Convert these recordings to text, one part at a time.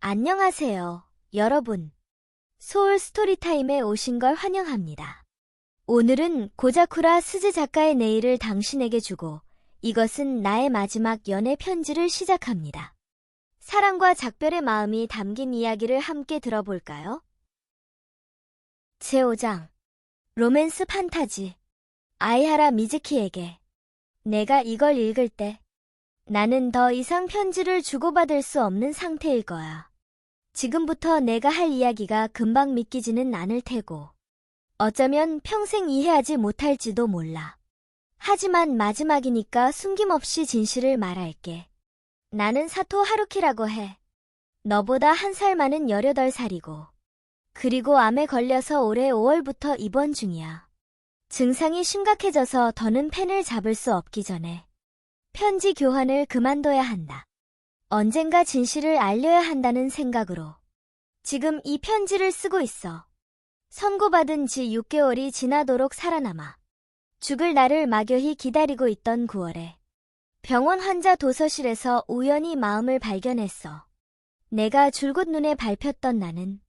안녕하세요, 여러분. 소울 스토리타임에 오신 걸 환영합니다. 오늘은 고자쿠라 스즈 작가의 내일을 당신에게 주고 이것은 나의 마지막 연애 편지를 시작합니다. 사랑과 작별의 마음이 담긴 이야기를 함께 들어볼까요? 제5장 로맨스 판타지 아이하라 미즈키에게 내가 이걸 읽을 때 나는 더 이상 편지를 주고받을 수 없는 상태일 거야. 지금부터 내가 할 이야기가 금방 믿기지는 않을 테고 어쩌면 평생 이해하지 못할지도 몰라. 하지만 마지막이니까 숨김없이 진실을 말할게. 나는 사토 하루키라고 해. 너보다 1살 많은 18살이고 그리고 암에 걸려서 올해 5월부터 입원 중이야. 증상이 심각해져서 더는 펜을 잡을 수 없기 전에 편지 교환을 그만둬야 한다. 언젠가 진실을 알려야 한다는 생각으로 지금 이 편지를 쓰고 있어. 선고받은 지 6개월이 지나도록 살아남아 죽을 날을 막연히 기다리고 있던 9월에 병원 환자 도서실에서 우연히 마음을 발견했어. 내가 줄곧 눈에 밟혔던 나는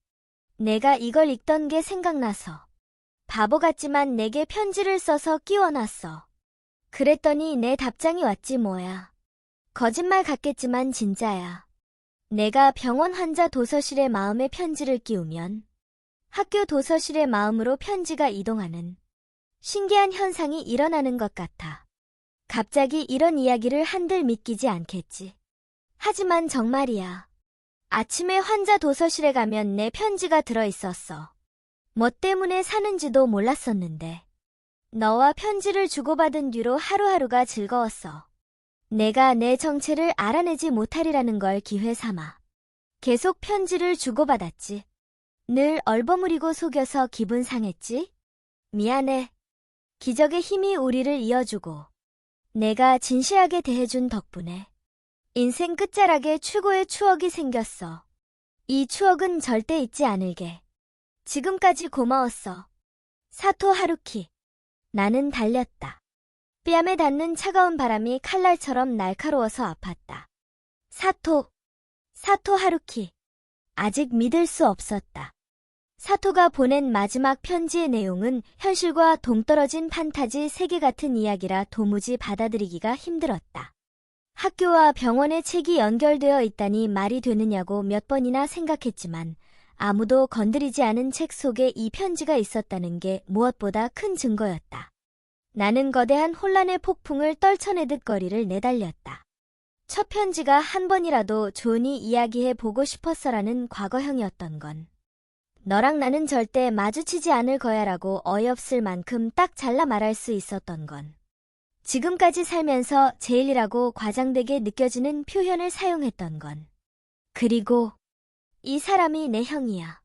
내가 이걸 읽던 게 생각나서 바보 같지만 내게 편지를 써서 끼워놨어. 그랬더니 내 답장이 왔지 뭐야. 거짓말 같겠지만 진짜야. 내가 병원 환자 도서실에 마음의 편지를 끼우면 학교 도서실의 마음으로 편지가 이동하는 신기한 현상이 일어나는 것 같아. 갑자기 이런 이야기를 한들 믿기지 않겠지. 하지만 정말이야. 아침에 환자 도서실에 가면 내 편지가 들어있었어. 뭐 때문에 사는지도 몰랐었는데 너와 편지를 주고받은 뒤로 하루하루가 즐거웠어. 내가 내 정체를 알아내지 못하리라는 걸 기회 삼아 계속 편지를 주고받았지. 늘 얼버무리고 속여서 기분 상했지? 미안해. 기적의 힘이 우리를 이어주고 내가 진실하게 대해준 덕분에 인생 끝자락에 최고의 추억이 생겼어. 이 추억은 절대 잊지 않을게. 지금까지 고마웠어. 사토 하루키. 나는 달렸다. 뺨에 닿는 차가운 바람이 칼날처럼 날카로워서 아팠다. 사토 하루키. 아직 믿을 수 없었다. 사토가 보낸 마지막 편지의 내용은 현실과 동떨어진 판타지 세계 같은 이야기라 도무지 받아들이기가 힘들었다. 학교와 병원의 책이 연결되어 있다니 말이 되느냐고 몇 번이나 생각했지만 아무도 건드리지 않은 책 속에 이 편지가 있었다는 게 무엇보다 큰 증거였다. 나는 거대한 혼란의 폭풍을 떨쳐내듯 거리를 내달렸다. 첫 편지가 한 번이라도 존이 이야기해 보고 싶었어라는 과거형이었던 건 너랑 나는 절대 마주치지 않을 거야라고 어이없을 만큼 딱 잘라 말할 수 있었던 건 지금까지 살면서 제일이라고 과장되게 느껴지는 표현을 사용했던 건 그리고 이 사람이 내 형이야.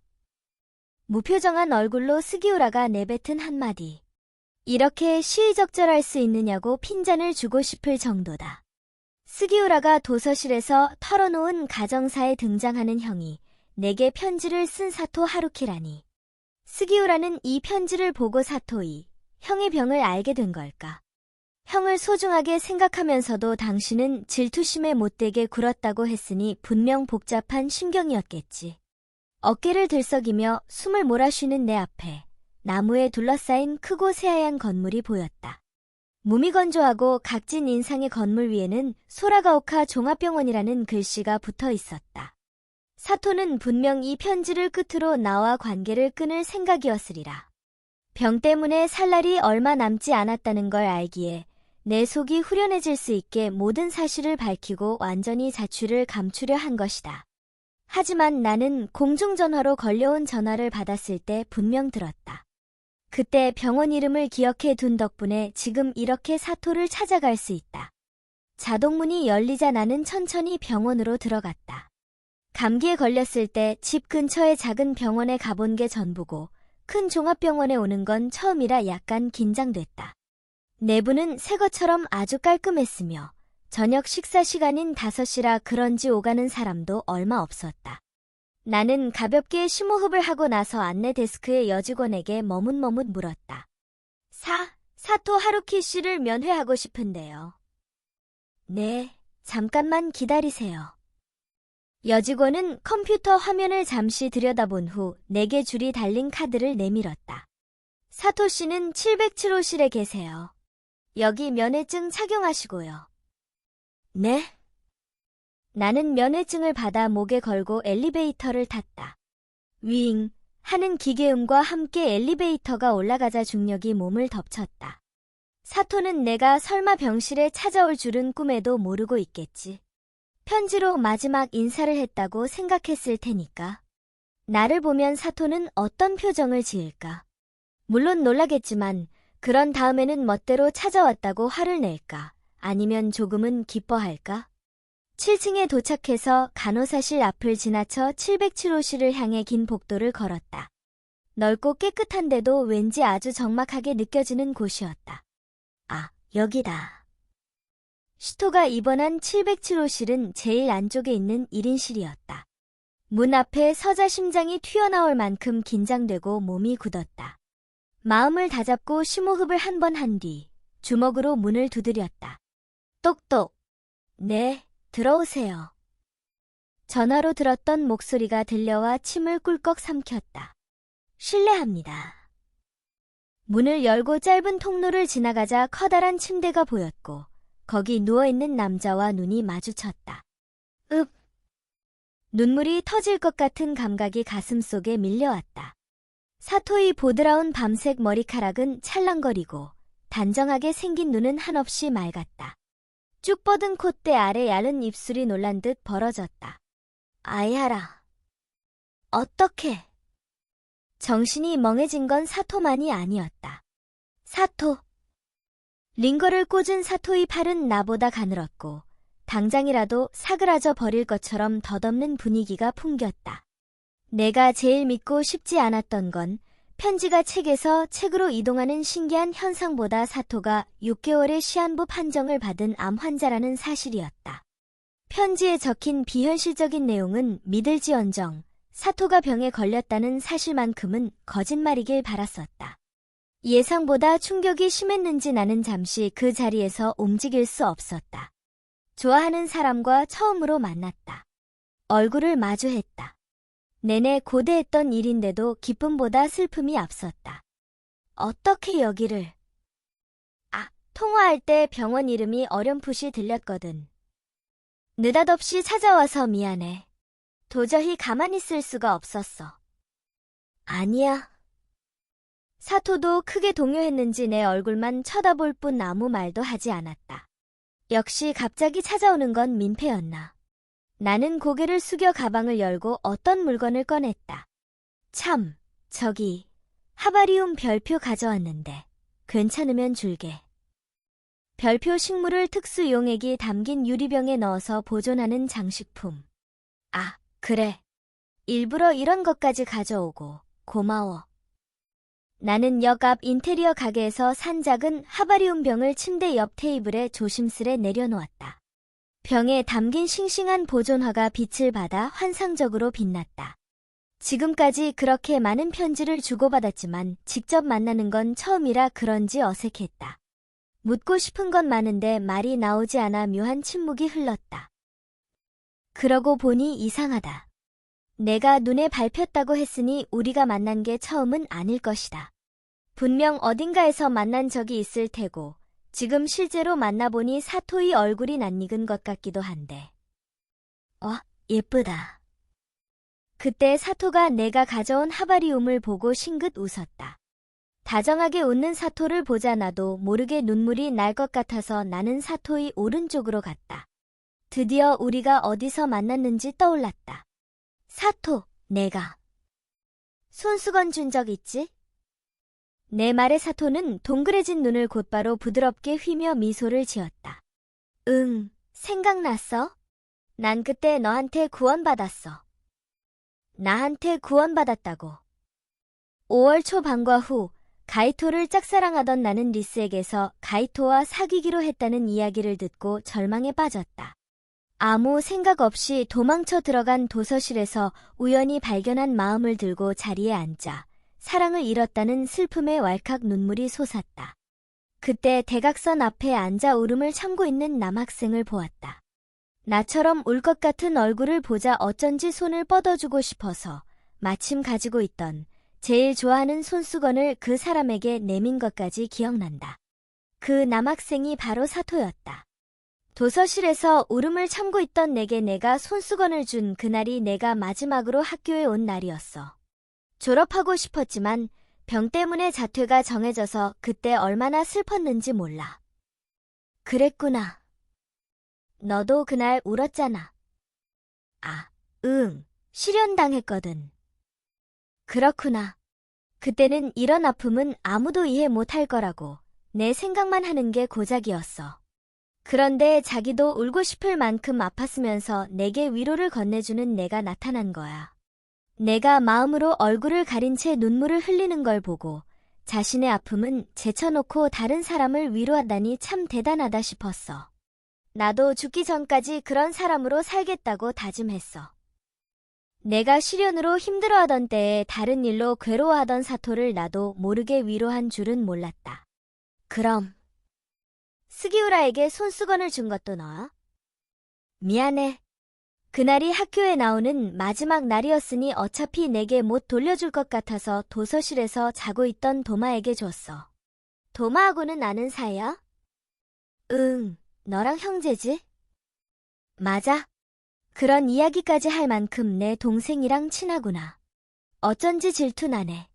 무표정한 얼굴로 스기우라가 내뱉은 한마디. 이렇게 시의적절할 수 있느냐고 핀잔을 주고 싶을 정도다. 스기우라가 도서실에서 털어놓은 가정사에 등장하는 형이 내게 편지를 쓴 사토 하루키라니. 스기우라는 이 편지를 보고 사토이, 형의 병을 알게 된 걸까? 형을 소중하게 생각하면서도 당신은 질투심에 못되게 굴었다고 했으니 분명 복잡한 심경이었겠지. 어깨를 들썩이며 숨을 몰아쉬는 내 앞에 나무에 둘러싸인 크고 새하얀 건물이 보였다. 무미건조하고 각진 인상의 건물 위에는 소라가오카 종합병원이라는 글씨가 붙어 있었다. 사토는 분명 이 편지를 끝으로 나와 관계를 끊을 생각이었으리라. 병 때문에 살 날이 얼마 남지 않았다는 걸 알기에 내 속이 후련해질 수 있게 모든 사실을 밝히고 완전히 자취를 감추려 한 것이다. 하지만 나는 공중전화로 걸려온 전화를 받았을 때 분명 들었다. 그때 병원 이름을 기억해 둔 덕분에 지금 이렇게 사토를 찾아갈 수 있다. 자동문이 열리자 나는 천천히 병원으로 들어갔다. 감기에 걸렸을 때 집 근처의 작은 병원에 가본 게 전부고 큰 종합병원에 오는 건 처음이라 약간 긴장됐다. 내부는 새 것처럼 아주 깔끔했으며 저녁 식사 시간인 5시라 그런지 오가는 사람도 얼마 없었다. 나는 가볍게 심호흡을 하고 나서 안내 데스크의 여직원에게 머뭇머뭇 물었다. 사토 하루키 씨를 면회하고 싶은데요. 네, 잠깐만 기다리세요. 여직원은 컴퓨터 화면을 잠시 들여다본 후 4개 줄이 달린 카드를 내밀었다. 사토 씨는 707호실에 계세요. 여기 면회증 착용하시고요. 네? 나는 면회증을 받아 목에 걸고 엘리베이터를 탔다. 윙 하는 기계음과 함께 엘리베이터가 올라가자 중력이 몸을 덮쳤다. 사토는 내가 설마 병실에 찾아올 줄은 꿈에도 모르고 있겠지. 편지로 마지막 인사를 했다고 생각했을 테니까. 나를 보면 사토는 어떤 표정을 지을까? 물론 놀라겠지만 그런 다음에는 멋대로 찾아왔다고 화를 낼까? 아니면 조금은 기뻐할까? 7층에 도착해서 간호사실 앞을 지나쳐 707호실을 향해 긴 복도를 걸었다. 넓고 깨끗한데도 왠지 아주 적막하게 느껴지는 곳이었다. 아, 여기다. 슈토가 입원한 707호실은 제일 안쪽에 있는 1인실이었다. 문 앞에 서자 심장이 튀어나올 만큼 긴장되고 몸이 굳었다. 마음을 다잡고 심호흡을 한 번 한 뒤 주먹으로 문을 두드렸다. 똑똑. 네, 들어오세요. 전화로 들었던 목소리가 들려와 침을 꿀꺽 삼켰다. 실례합니다. 문을 열고 짧은 통로를 지나가자 커다란 침대가 보였고 거기 누워있는 남자와 눈이 마주쳤다. 읍! 눈물이 터질 것 같은 감각이 가슴속에 밀려왔다. 사토의 보드라운 밤색 머리카락은 찰랑거리고 단정하게 생긴 눈은 한없이 맑았다. 쭉 뻗은 콧대 아래 얇은 입술이 놀란 듯 벌어졌다. 아이하라. 어떻게? 정신이 멍해진 건 사토만이 아니었다. 사토. 링거를 꽂은 사토의 팔은 나보다 가늘었고 당장이라도 사그라져 버릴 것처럼 덧없는 분위기가 풍겼다. 내가 제일 믿고 싶지 않았던 건 편지가 책에서 책으로 이동하는 신기한 현상보다 사토가 6개월의 시한부 판정을 받은 암 환자라는 사실이었다. 편지에 적힌 비현실적인 내용은 믿을지언정 사토가 병에 걸렸다는 사실만큼은 거짓말이길 바랐었다. 예상보다 충격이 심했는지 나는 잠시 그 자리에서 움직일 수 없었다. 좋아하는 사람과 처음으로 만났다. 얼굴을 마주했다. 내내 고대했던 일인데도 기쁨보다 슬픔이 앞섰다. 어떻게 여기를? 아, 통화할 때 병원 이름이 어렴풋이 들렸거든. 느닷없이 찾아와서 미안해. 도저히 가만히 있을 수가 없었어. 아니야. 사토도 크게 동요했는지 내 얼굴만 쳐다볼 뿐 아무 말도 하지 않았다. 역시 갑자기 찾아오는 건 민폐였나. 나는 고개를 숙여 가방을 열고 어떤 물건을 꺼냈다. 참, 저기 하바리움 별표 가져왔는데 괜찮으면 줄게. 별표 식물을 특수 용액이 담긴 유리병에 넣어서 보존하는 장식품. 아, 그래. 일부러 이런 것까지 가져오고 고마워. 나는 역 앞 인테리어 가게에서 산 작은 하바리움 병을 침대 옆 테이블에 조심스레 내려놓았다. 병에 담긴 싱싱한 보존화가 빛을 받아 환상적으로 빛났다. 지금까지 그렇게 많은 편지를 주고받았지만 직접 만나는 건 처음이라 그런지 어색했다. 묻고 싶은 건 많은데 말이 나오지 않아 묘한 침묵이 흘렀다. 그러고 보니 이상하다. 내가 눈에 밟혔다고 했으니 우리가 만난 게 처음은 아닐 것이다. 분명 어딘가에서 만난 적이 있을 테고 지금 실제로 만나보니 사토의 얼굴이 낯익은 것 같기도 한데. 예쁘다. 그때 사토가 내가 가져온 하바리움을 보고 싱긋 웃었다. 다정하게 웃는 사토를 보자 나도 모르게 눈물이 날 것 같아서 나는 사토의 오른쪽으로 갔다. 드디어 우리가 어디서 만났는지 떠올랐다. 사토, 내가 손수건 준 적 있지? 내 말에 사토는 동그래진 눈을 곧바로 부드럽게 휘며 미소를 지었다. 응, 생각났어? 난 그때 너한테 구원받았어. 나한테 구원받았다고. 5월 초 방과 후 가이토를 짝사랑하던 나는 리스에게서 가이토와 사귀기로 했다는 이야기를 듣고 절망에 빠졌다. 아무 생각 없이 도망쳐 들어간 도서실에서 우연히 발견한 마음을 들고 자리에 앉자 사랑을 잃었다는 슬픔에 왈칵 눈물이 솟았다. 그때 대각선 앞에 앉아 울음을 참고 있는 남학생을 보았다. 나처럼 울 것 같은 얼굴을 보자 어쩐지 손을 뻗어주고 싶어서 마침 가지고 있던 제일 좋아하는 손수건을 그 사람에게 내민 것까지 기억난다. 그 남학생이 바로 사토였다. 도서실에서 울음을 참고 있던 내게 내가 손수건을 준 그날이 내가 마지막으로 학교에 온 날이었어. 졸업하고 싶었지만 병 때문에 자퇴가 정해져서 그때 얼마나 슬펐는지 몰라. 그랬구나. 너도 그날 울었잖아. 아, 응, 실연당했거든. 그렇구나. 그때는 이런 아픔은 아무도 이해 못할 거라고 내 생각만 하는 게 고작이었어. 그런데 자기도 울고 싶을 만큼 아팠으면서 내게 위로를 건네주는 내가 나타난 거야. 내가 마음으로 얼굴을 가린 채 눈물을 흘리는 걸 보고 자신의 아픔은 제쳐놓고 다른 사람을 위로하다니 참 대단하다 싶었어. 나도 죽기 전까지 그런 사람으로 살겠다고 다짐했어. 내가 시련으로 힘들어하던 때에 다른 일로 괴로워하던 사토를 나도 모르게 위로한 줄은 몰랐다. 그럼 스기우라에게 손수건을 준 것도 너야? 미안해. 그날이 학교에 나오는 마지막 날이었으니 어차피 내게 못 돌려줄 것 같아서 도서실에서 자고 있던 도마에게 줬어. 도마하고는 아는 사이야? 응, 너랑 형제지? 맞아. 그런 이야기까지 할 만큼 내 동생이랑 친하구나. 어쩐지 질투나네.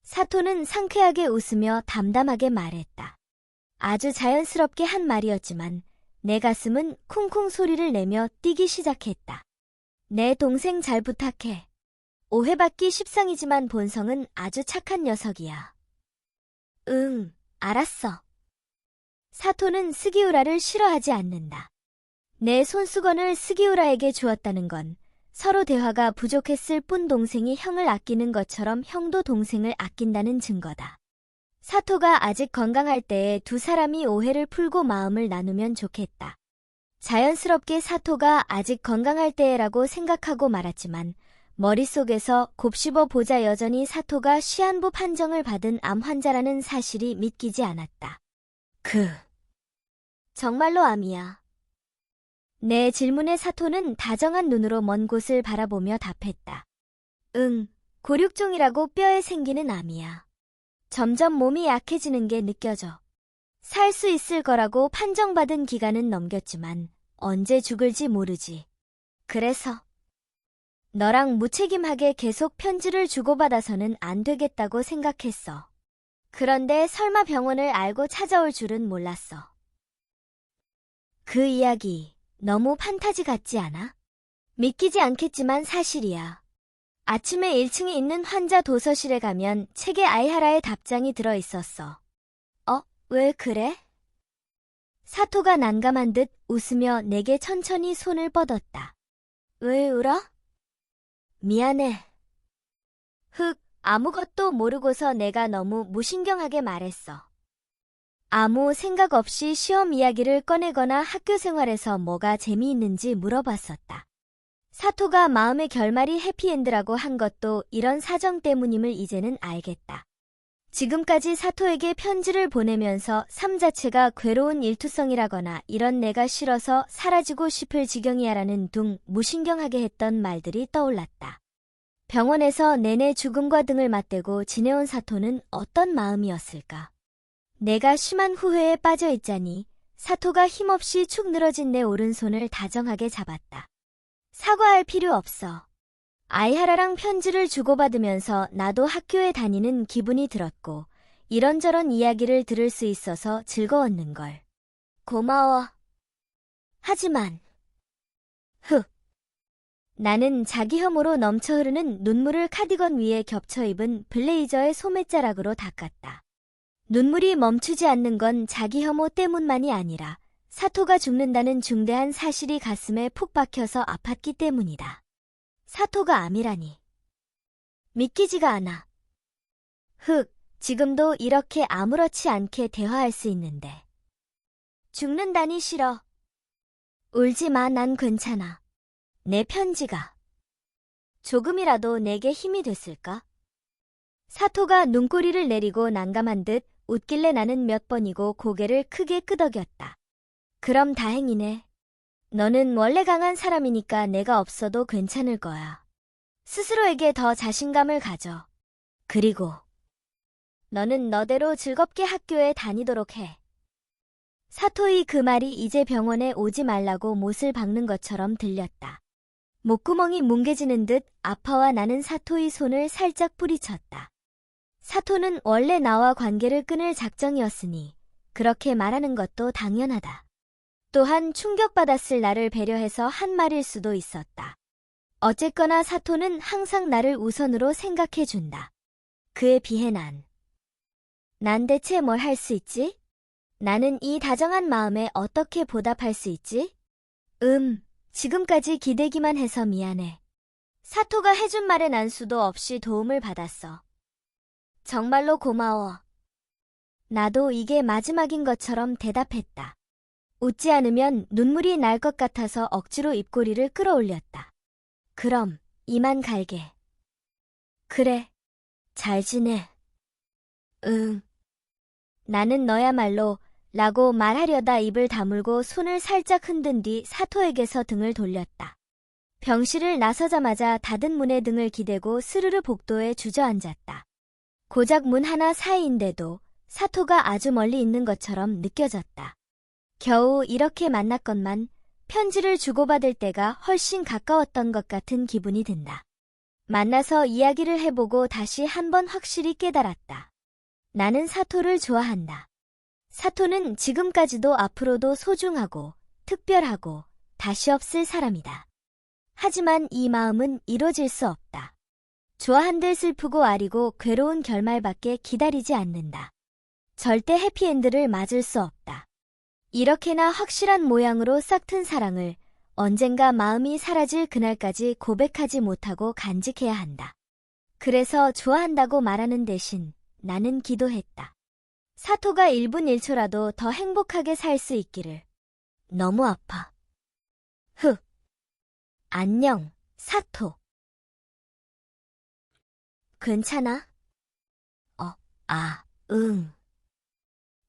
사토는 상쾌하게 웃으며 담담하게 말했다. 아주 자연스럽게 한 말이었지만 내 가슴은 쿵쿵 소리를 내며 뛰기 시작했다. 내 동생 잘 부탁해. 오해받기 십상이지만 본성은 아주 착한 녀석이야. 응, 알았어. 사토는 스기우라를 싫어하지 않는다. 내 손수건을 스기우라에게 주었다는 건 서로 대화가 부족했을 뿐 동생이 형을 아끼는 것처럼 형도 동생을 아낀다는 증거다. 사토가 아직 건강할 때에 두 사람이 오해를 풀고 마음을 나누면 좋겠다. 자연스럽게 사토가 아직 건강할 때라고 생각하고 말았지만 머릿속에서 곱씹어 보자 여전히 사토가 시한부 판정을 받은 암 환자라는 사실이 믿기지 않았다. 정말로 암이야. 내 질문에 사토는 다정한 눈으로 먼 곳을 바라보며 답했다. 응, 골육종이라고 뼈에 생기는 암이야. 점점 몸이 약해지는 게 느껴져. 살 수 있을 거라고 판정받은 기간은 넘겼지만 언제 죽을지 모르지. 그래서 너랑 무책임하게 계속 편지를 주고받아서는 안 되겠다고 생각했어. 그런데 설마 병원을 알고 찾아올 줄은 몰랐어. 그 이야기 너무 판타지 같지 않아? 믿기지 않겠지만 사실이야. 아침에 1층에 있는 환자 도서실에 가면 책에 아이하라의 답장이 들어있었어. 왜 그래? 사토가 난감한 듯 웃으며 내게 천천히 손을 뻗었다. 왜 울어? 미안해. 아무것도 모르고서 내가 너무 무신경하게 말했어. 아무 생각 없이 시험 이야기를 꺼내거나 학교 생활에서 뭐가 재미있는지 물어봤었다. 사토가 마음의 결말이 해피엔드라고 한 것도 이런 사정 때문임을 이제는 알겠다. 지금까지 사토에게 편지를 보내면서 삶 자체가 괴로운 일투성이라거나 이런 내가 싫어서 사라지고 싶을 지경이야라는 둥 무신경하게 했던 말들이 떠올랐다. 병원에서 내내 죽음과 등을 맞대고 지내온 사토는 어떤 마음이었을까? 내가 심한 후회에 빠져 있자니 사토가 힘없이 축 늘어진 내 오른손을 다정하게 잡았다. 사과할 필요 없어. 아이하라랑 편지를 주고받으면서 나도 학교에 다니는 기분이 들었고 이런저런 이야기를 들을 수 있어서 즐거웠는걸. 고마워. 하지만 나는 자기 혐오로 넘쳐 흐르는 눈물을 카디건 위에 겹쳐 입은 블레이저의 소매자락으로 닦았다. 눈물이 멈추지 않는 건 자기 혐오 때문만이 아니라 사토가 죽는다는 중대한 사실이 가슴에 푹 박혀서 아팠기 때문이다. 사토가 암이라니. 믿기지가 않아. 지금도 이렇게 아무렇지 않게 대화할 수 있는데. 죽는다니 싫어. 울지 마, 난 괜찮아. 내 편지가 조금이라도 내게 힘이 됐을까? 사토가 눈꼬리를 내리고 난감한 듯 웃길래 나는 몇 번이고 고개를 크게 끄덕였다. 그럼 다행이네. 너는 원래 강한 사람이니까 내가 없어도 괜찮을 거야. 스스로에게 더 자신감을 가져. 그리고 너는 너대로 즐겁게 학교에 다니도록 해. 사토의 그 말이 이제 병원에 오지 말라고 못을 박는 것처럼 들렸다. 목구멍이 뭉개지는 듯 아파와 나는 사토의 손을 살짝 뿌리쳤다. 사토는 원래 나와 관계를 끊을 작정이었으니 그렇게 말하는 것도 당연하다. 또한 충격받았을 나를 배려해서 한 말일 수도 있었다. 어쨌거나 사토는 항상 나를 우선으로 생각해준다. 그에 비해 난 대체 뭘 할 수 있지? 나는 이 다정한 마음에 어떻게 보답할 수 있지? 지금까지 기대기만 해서 미안해. 사토가 해준 말에 난 수도 없이 도움을 받았어. 정말로 고마워. 나도 이게 마지막인 것처럼 대답했다. 웃지 않으면 눈물이 날 것 같아서 억지로 입꼬리를 끌어올렸다. 그럼 이만 갈게. 그래. 잘 지내. 응. 나는 너야말로 라고 말하려다 입을 다물고 손을 살짝 흔든 뒤 사토에게서 등을 돌렸다. 병실을 나서자마자 닫은 문에 등을 기대고 스르르 복도에 주저앉았다. 고작 문 하나 사이인데도 사토가 아주 멀리 있는 것처럼 느껴졌다. 겨우 이렇게 만났건만 편지를 주고받을 때가 훨씬 가까웠던 것 같은 기분이 든다. 만나서 이야기를 해보고 다시 한번 확실히 깨달았다. 나는 사토를 좋아한다. 사토는 지금까지도 앞으로도 소중하고 특별하고 다시 없을 사람이다. 하지만 이 마음은 이뤄질 수 없다. 좋아한들 슬프고 아리고 괴로운 결말밖에 기다리지 않는다. 절대 해피엔드를 맞을 수 없다. 이렇게나 확실한 모양으로 싹튼 사랑을 언젠가 마음이 사라질 그날까지 고백하지 못하고 간직해야 한다. 그래서 좋아한다고 말하는 대신 나는 기도했다. 사토가 1분 1초라도 더 행복하게 살 수 있기를. 너무 아파. 안녕, 사토. 괜찮아? 응.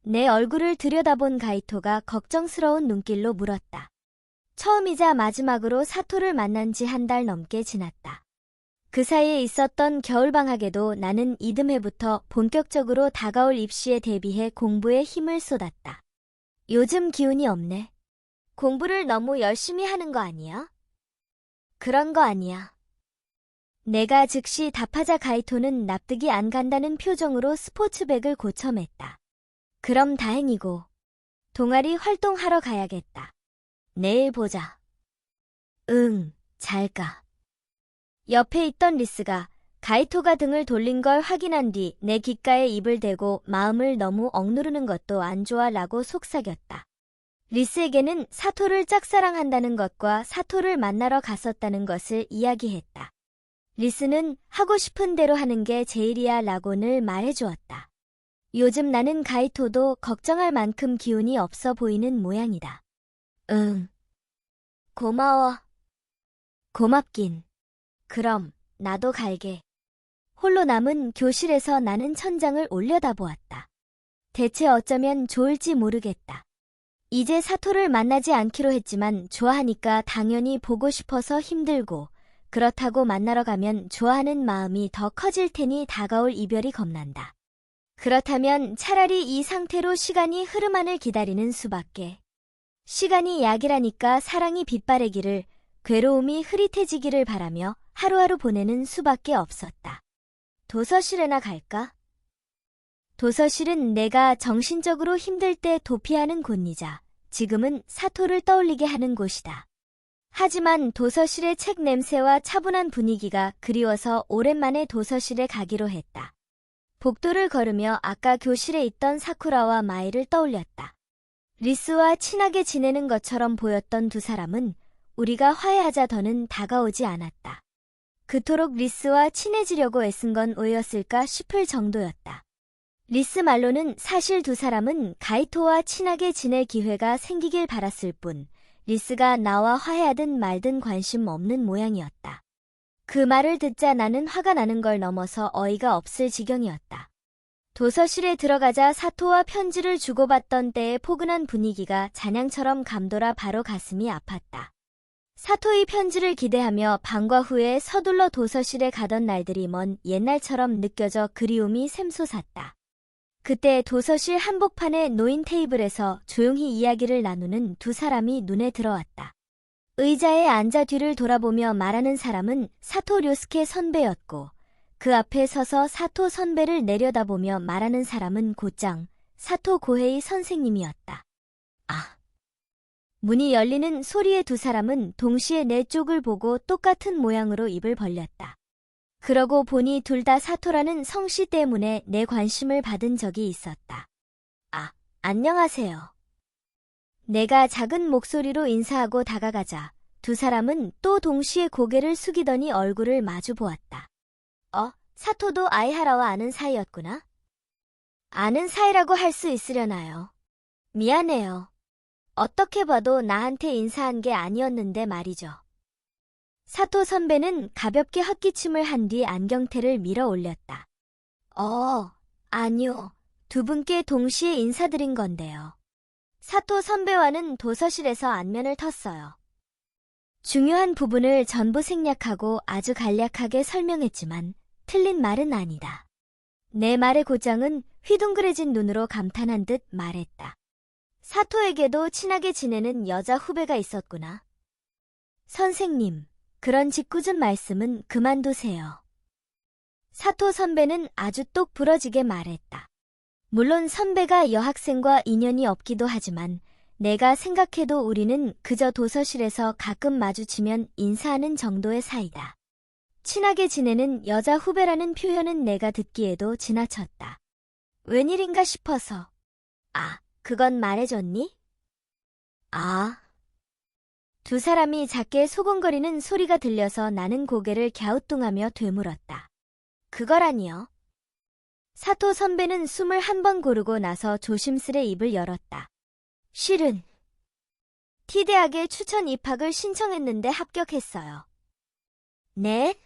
내 얼굴을 들여다본 가이토가 걱정스러운 눈길로 물었다. 처음이자 마지막으로 사토를 만난 지 한 달 넘게 지났다. 그 사이에 있었던 겨울방학에도 나는 이듬해부터 본격적으로 다가올 입시에 대비해 공부에 힘을 쏟았다. 요즘 기운이 없네. 공부를 너무 열심히 하는 거 아니야? 그런 거 아니야. 내가 즉시 답하자 가이토는 납득이 안 간다는 표정으로 스포츠백을 고쳐맸다. 그럼 다행이고 동아리 활동하러 가야겠다. 내일 보자. 응, 잘 가. 옆에 있던 리스가 가이토가 등을 돌린 걸 확인한 뒤 내 귓가에 입을 대고 마음을 너무 억누르는 것도 안 좋아라고 속삭였다. 리스에게는 사토를 짝사랑한다는 것과 사토를 만나러 갔었다는 것을 이야기했다. 리스는 하고 싶은 대로 하는 게 제일이야 라고 늘 말해주었다. 요즘 나는 가이토도 걱정할 만큼 기운이 없어 보이는 모양이다. 응. 고마워. 고맙긴. 그럼 나도 갈게. 홀로 남은 교실에서 나는 천장을 올려다보았다. 대체 어쩌면 좋을지 모르겠다. 이제 사토를 만나지 않기로 했지만 좋아하니까 당연히 보고 싶어서 힘들고 그렇다고 만나러 가면 좋아하는 마음이 더 커질 테니 다가올 이별이 겁난다. 그렇다면 차라리 이 상태로 시간이 흐름만을 기다리는 수밖에. 시간이 약이라니까 사랑이 빛바래기를, 괴로움이 흐릿해지기를 바라며 하루하루 보내는 수밖에 없었다. 도서실에나 갈까? 도서실은 내가 정신적으로 힘들 때 도피하는 곳이자 지금은 사토를 떠올리게 하는 곳이다. 하지만 도서실의 책 냄새와 차분한 분위기가 그리워서 오랜만에 도서실에 가기로 했다. 복도를 걸으며 아까 교실에 있던 사쿠라와 마이를 떠올렸다. 리스와 친하게 지내는 것처럼 보였던 두 사람은 우리가 화해하자 더는 다가오지 않았다. 그토록 리스와 친해지려고 애쓴 건 왜였을까 싶을 정도였다. 리스 말로는 사실 두 사람은 가이토와 친하게 지낼 기회가 생기길 바랐을 뿐 리스가 나와 화해하든 말든 관심 없는 모양이었다. 그 말을 듣자 나는 화가 나는 걸 넘어서 어이가 없을 지경이었다. 도서실에 들어가자 사토와 편지를 주고받던 때의 포근한 분위기가 잔향처럼 감돌아 바로 가슴이 아팠다. 사토의 편지를 기대하며 방과 후에 서둘러 도서실에 가던 날들이 먼 옛날처럼 느껴져 그리움이 샘솟았다. 그때 도서실 한복판에 놓인 테이블에서 조용히 이야기를 나누는 두 사람이 눈에 들어왔다. 의자에 앉아 뒤를 돌아보며 말하는 사람은 사토 료스케 선배였고 그 앞에 서서 사토 선배를 내려다보며 말하는 사람은 곧장 사토 고헤이 선생님이었다. 아! 문이 열리는 소리에 두 사람은 동시에 내 쪽을 보고 똑같은 모양으로 입을 벌렸다. 그러고 보니 둘 다 사토라는 성씨 때문에 내 관심을 받은 적이 있었다. 아, 안녕하세요. 내가 작은 목소리로 인사하고 다가가자 두 사람은 또 동시에 고개를 숙이더니 얼굴을 마주 보았다. 사토도 아이하라와 아는 사이였구나. 아는 사이라고 할 수 있으려나요? 미안해요. 어떻게 봐도 나한테 인사한 게 아니었는데 말이죠. 사토 선배는 가볍게 헛기침을 한 뒤 안경테를 밀어 올렸다. 아니요. 두 분께 동시에 인사드린 건데요. 사토 선배와는 도서실에서 안면을 텄어요. 중요한 부분을 전부 생략하고 아주 간략하게 설명했지만 틀린 말은 아니다. 내 말의 고장은 휘둥그레진 눈으로 감탄한 듯 말했다. 사토에게도 친하게 지내는 여자 후배가 있었구나. 선생님, 그런 짓궂은 말씀은 그만두세요. 사토 선배는 아주 똑 부러지게 말했다. 물론 선배가 여학생과 인연이 없기도 하지만 내가 생각해도 우리는 그저 도서실에서 가끔 마주치면 인사하는 정도의 사이다. 친하게 지내는 여자 후배라는 표현은 내가 듣기에도 지나쳤다. 웬일인가 싶어서. 그건 말해줬니? 두 사람이 작게 소곤거리는 소리가 들려서 나는 고개를 갸우뚱하며 되물었다. 그거라니요. 사토 선배는 숨을 한 번 고르고 나서 조심스레 입을 열었다. 실은 T대학에 추천 입학을 신청했는데 합격했어요. 네?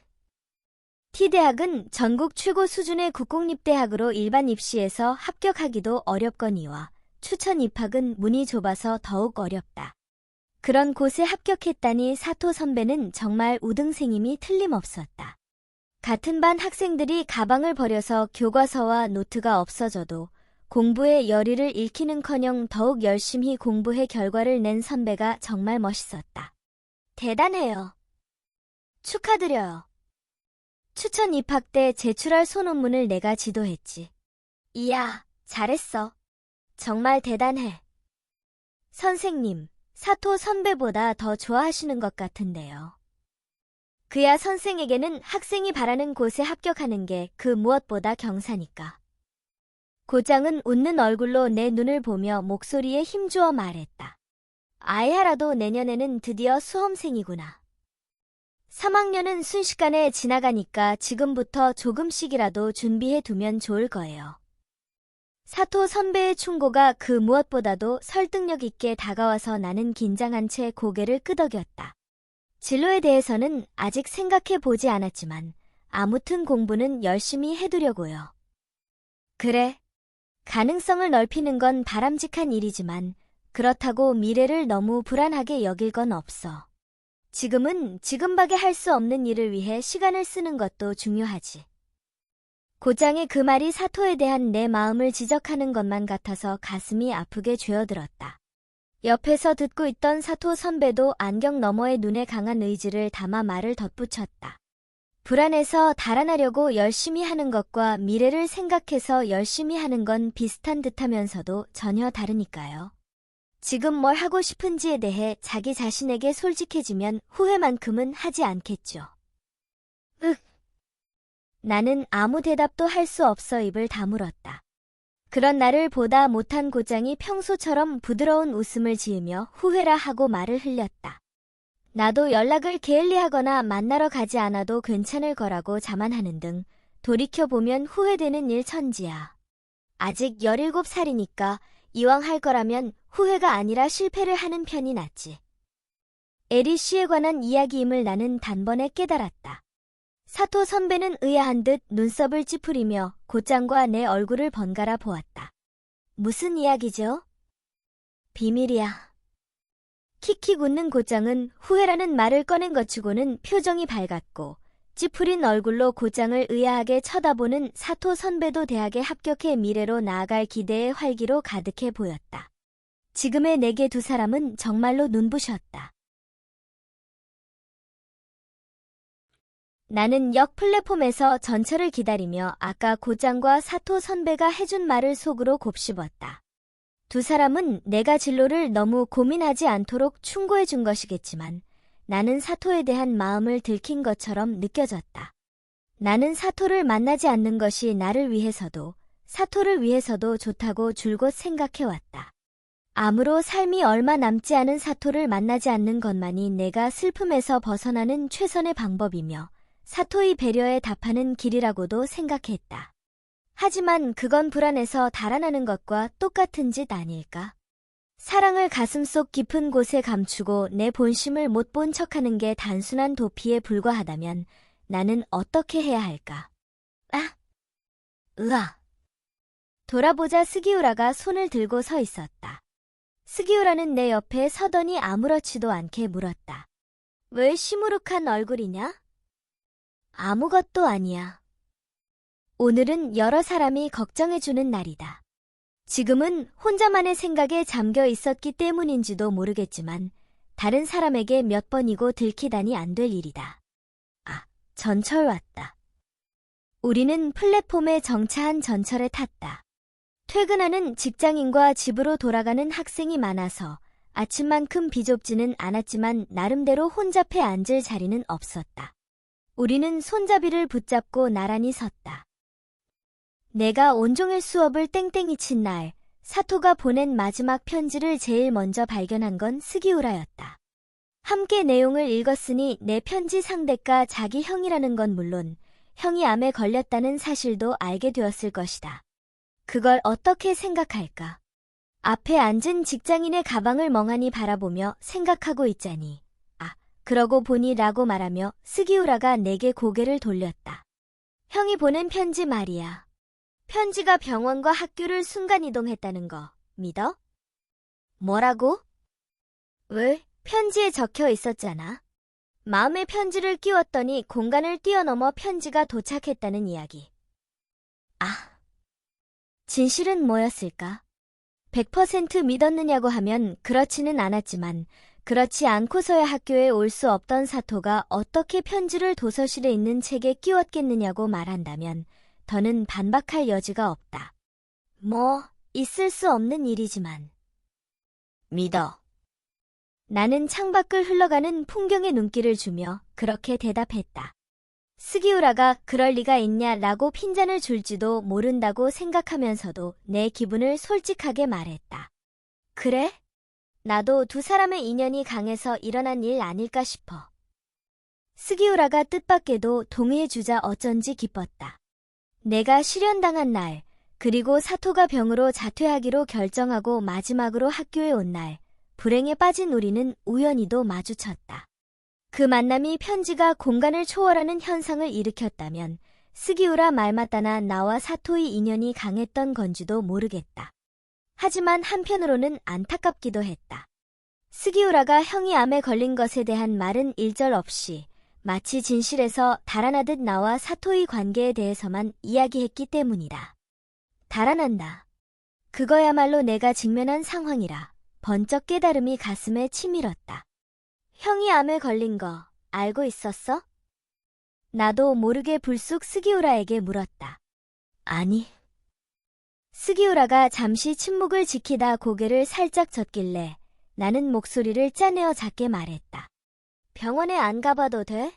T대학은 전국 최고 수준의 국공립대학으로 일반 입시에서 합격하기도 어렵거니와 추천 입학은 문이 좁아서 더욱 어렵다. 그런 곳에 합격했다니 사토 선배는 정말 우등생임이 틀림없었다. 같은 반 학생들이 가방을 버려서 교과서와 노트가 없어져도 공부에 열의를 잃기는커녕 더욱 열심히 공부해 결과를 낸 선배가 정말 멋있었다. 대단해요. 축하드려요. 추천 입학 때 제출할 소논문을 내가 지도했지. 이야, 잘했어. 정말 대단해. 선생님, 사토 선배보다 더 좋아하시는 것 같은데요. 그야 선생에게는 학생이 바라는 곳에 합격하는 게 그 무엇보다 경사니까. 고장은 웃는 얼굴로 내 눈을 보며 목소리에 힘주어 말했다. 아이하라도 내년에는 드디어 수험생이구나. 3학년은 순식간에 지나가니까 지금부터 조금씩이라도 준비해두면 좋을 거예요. 사토 선배의 충고가 그 무엇보다도 설득력 있게 다가와서 나는 긴장한 채 고개를 끄덕였다. 진로에 대해서는 아직 생각해 보지 않았지만 아무튼 공부는 열심히 해두려고요. 그래. 가능성을 넓히는 건 바람직한 일이지만 그렇다고 미래를 너무 불안하게 여길 건 없어. 지금은 지금밖에 할 수 없는 일을 위해 시간을 쓰는 것도 중요하지. 고장의 그 말이 사토에 대한 내 마음을 지적하는 것만 같아서 가슴이 아프게 죄어들었다. 옆에서 듣고 있던 사토 선배도 안경 너머의 눈에 강한 의지를 담아 말을 덧붙였다. 불안해서 달아나려고 열심히 하는 것과 미래를 생각해서 열심히 하는 건 비슷한 듯하면서도 전혀 다르니까요. 지금 뭘 하고 싶은지에 대해 자기 자신에게 솔직해지면 후회만큼은 하지 않겠죠. 나는 아무 대답도 할 수 없어 입을 다물었다. 그런 나를 보다 못한 고장이 평소처럼 부드러운 웃음을 지으며 후회라 하고 말을 흘렸다. 나도 연락을 게을리하거나 만나러 가지 않아도 괜찮을 거라고 자만하는 등 돌이켜보면 후회되는 일 천지야. 아직 17살이니까 이왕 할 거라면 후회가 아니라 실패를 하는 편이 낫지. 에리 씨에 관한 이야기임을 나는 단번에 깨달았다. 사토 선배는 의아한 듯 눈썹을 찌푸리며 곧장과 내 얼굴을 번갈아 보았다. 무슨 이야기죠? 비밀이야. 킥킥 웃는 곧장은 후회라는 말을 꺼낸 것 치고는 표정이 밝았고 찌푸린 얼굴로 곧장을 의아하게 쳐다보는 사토 선배도 대학에 합격해 미래로 나아갈 기대의 활기로 가득해 보였다. 지금의 내게 두 사람은 정말로 눈부셨다. 나는 역 플랫폼에서 전철을 기다리며 아까 곧장과 사토 선배가 해준 말을 속으로 곱씹었다. 두 사람은 내가 진로를 너무 고민하지 않도록 충고해 준 것이겠지만 나는 사토에 대한 마음을 들킨 것처럼 느껴졌다. 나는 사토를 만나지 않는 것이 나를 위해서도 사토를 위해서도 좋다고 줄곧 생각해왔다. 암으로 삶이 얼마 남지 않은 사토를 만나지 않는 것만이 내가 슬픔에서 벗어나는 최선의 방법이며 사토의 배려에 답하는 길이라고도 생각했다. 하지만 그건 불안해서 달아나는 것과 똑같은 짓 아닐까? 사랑을 가슴속 깊은 곳에 감추고 내 본심을 못 본 척하는 게 단순한 도피에 불과하다면 나는 어떻게 해야 할까? 으아. 돌아보자 스기우라가 손을 들고 서 있었다. 스기우라는 내 옆에 서더니 아무렇지도 않게 물었다. 왜 시무룩한 얼굴이냐? 아무것도 아니야. 오늘은 여러 사람이 걱정해주는 날이다. 지금은 혼자만의 생각에 잠겨 있었기 때문인지도 모르겠지만 다른 사람에게 몇 번이고 들키다니 안 될 일이다. 전철 왔다. 우리는 플랫폼에 정차한 전철에 탔다. 퇴근하는 직장인과 집으로 돌아가는 학생이 많아서 아침만큼 비좁지는 않았지만 나름대로 혼잡해 앉을 자리는 없었다. 우리는 손잡이를 붙잡고 나란히 섰다. 내가 온종일 수업을 땡땡이 친 날, 사토가 보낸 마지막 편지를 제일 먼저 발견한 건 스기우라였다. 함께 내용을 읽었으니 내 편지 상대가 자기 형이라는 건 물론 형이 암에 걸렸다는 사실도 알게 되었을 것이다. 그걸 어떻게 생각할까? 앞에 앉은 직장인의 가방을 멍하니 바라보며 생각하고 있자니 그러고 보니 라고 말하며 스기우라가 내게 고개를 돌렸다. 형이 보낸 편지 말이야. 편지가 병원과 학교를 순간이동했다는 거 믿어? 뭐라고? 왜? 편지에 적혀 있었잖아. 마음의 편지를 끼웠더니 공간을 뛰어넘어 편지가 도착했다는 이야기. 진실은 뭐였을까? 100% 믿었느냐고 하면 그렇지는 않았지만 그렇지 않고서야 학교에 올 수 없던 사토가 어떻게 편지를 도서실에 있는 책에 끼웠겠느냐고 말한다면 더는 반박할 여지가 없다. 있을 수 없는 일이지만. 믿어. 나는 창밖을 흘러가는 풍경에 눈길을 주며 그렇게 대답했다. 스기우라가 그럴 리가 있냐라고 핀잔을 줄지도 모른다고 생각하면서도 내 기분을 솔직하게 말했다. 그래? 나도 두 사람의 인연이 강해서 일어난 일 아닐까 싶어. 스기우라가 뜻밖에도 동의해주자 어쩐지 기뻤다. 내가 실연당한 날, 그리고 사토가 병으로 자퇴하기로 결정하고 마지막으로 학교에 온 날, 불행에 빠진 우리는 우연히도 마주쳤다. 그 만남이 편지가 공간을 초월하는 현상을 일으켰다면 스기우라 말 맞다나 나와 사토의 인연이 강했던 건지도 모르겠다. 하지만 한편으로는 안타깝기도 했다. 스기우라가 형이 암에 걸린 것에 대한 말은 일절 없이 마치 진실에서 달아나듯 나와 사토의 관계에 대해서만 이야기했기 때문이다. 달아난다. 그거야말로 내가 직면한 상황이라 번쩍 깨달음이 가슴에 치밀었다. 형이 암에 걸린 거 알고 있었어? 나도 모르게 불쑥 스기우라에게 물었다. 아니. 스기우라가 잠시 침묵을 지키다 고개를 살짝 젓길래 나는 목소리를 짜내어 작게 말했다. 병원에 안 가봐도 돼?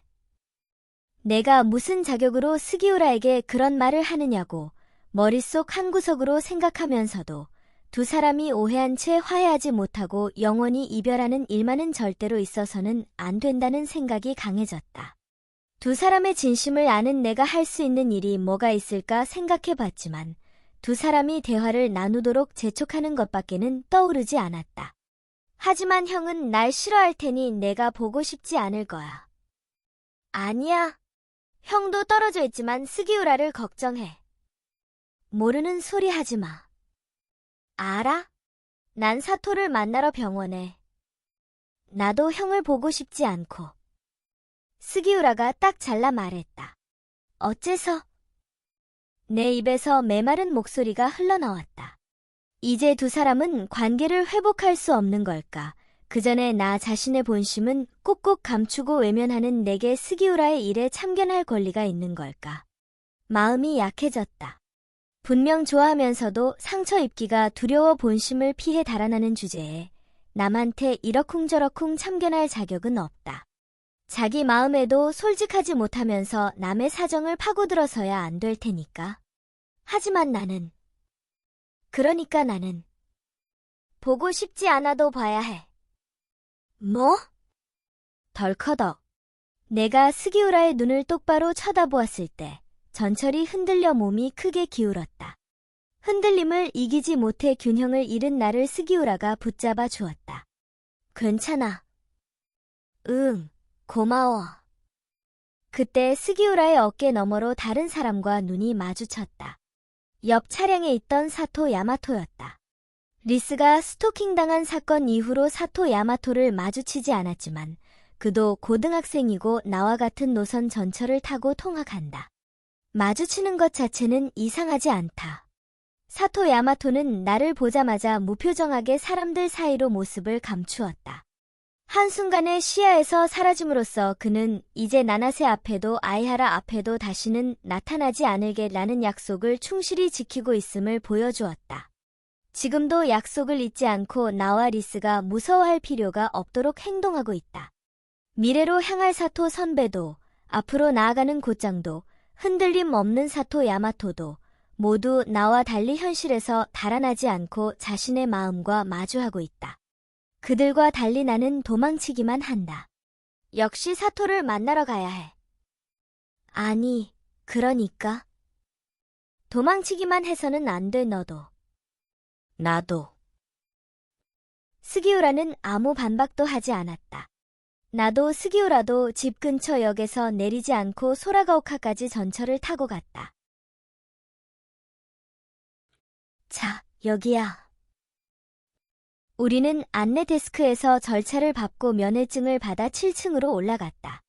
내가 무슨 자격으로 스기우라에게 그런 말을 하느냐고 머릿속 한구석으로 생각하면서도 두 사람이 오해한 채 화해하지 못하고 영원히 이별하는 일만은 절대로 있어서는 안 된다는 생각이 강해졌다. 두 사람의 진심을 아는 내가 할 수 있는 일이 뭐가 있을까 생각해봤지만 두 사람이 대화를 나누도록 재촉하는 것밖에는 떠오르지 않았다. 하지만 형은 날 싫어할 테니 내가 보고 싶지 않을 거야. 아니야. 형도 떨어져 있지만 스기우라를 걱정해. 모르는 소리 하지 마. 알아? 난 사토를 만나러 병원에. 나도 형을 보고 싶지 않고. 스기우라가 딱 잘라 말했다. 어째서? 내 입에서 메마른 목소리가 흘러나왔다. 이제 두 사람은 관계를 회복할 수 없는 걸까? 그 전에 나 자신의 본심은 꾹꾹 감추고 외면하는 내게 스기우라의 일에 참견할 권리가 있는 걸까? 마음이 약해졌다. 분명 좋아하면서도 상처 입기가 두려워 본심을 피해 달아나는 주제에 남한테 이러쿵저러쿵 참견할 자격은 없다. 자기 마음에도 솔직하지 못하면서 남의 사정을 파고들어서야 안 될 테니까. 하지만 그러니까 나는 보고 싶지 않아도 봐야 해. 뭐? 덜커덕. 내가 스기우라의 눈을 똑바로 쳐다보았을 때 전철이 흔들려 몸이 크게 기울었다. 흔들림을 이기지 못해 균형을 잃은 나를 스기우라가 붙잡아 주었다. 괜찮아. 응, 고마워. 그때 스기우라의 어깨 너머로 다른 사람과 눈이 마주쳤다. 옆 차량에 있던 사토 야마토였다. 리스가 스토킹당한 사건 이후로 사토 야마토를 마주치지 않았지만 그도 고등학생이고 나와 같은 노선 전철을 타고 통학한다. 마주치는 것 자체는 이상하지 않다. 사토 야마토는 나를 보자마자 무표정하게 사람들 사이로 모습을 감추었다. 한순간에 시야에서 사라짐으로써 그는 이제 나나세 앞에도 아이하라 앞에도 다시는 나타나지 않을게라는 약속을 충실히 지키고 있음을 보여주었다. 지금도 약속을 잊지 않고 나와 리스가 무서워할 필요가 없도록 행동하고 있다. 미래로 향할 사토 선배도, 앞으로 나아가는 곧장도, 흔들림 없는 사토 야마토도 모두 나와 달리 현실에서 달아나지 않고 자신의 마음과 마주하고 있다. 그들과 달리 나는 도망치기만 한다. 역시 사토를 만나러 가야 해. 아니, 그러니까. 도망치기만 해서는 안 돼, 너도. 나도. 스기우라는 아무 반박도 하지 않았다. 나도 스기우라도 집 근처 역에서 내리지 않고 소라가오카까지 전철을 타고 갔다. 자, 여기야. 우리는 안내 데스크에서 절차를 밟고 면회증을 받아 7층으로 올라갔다.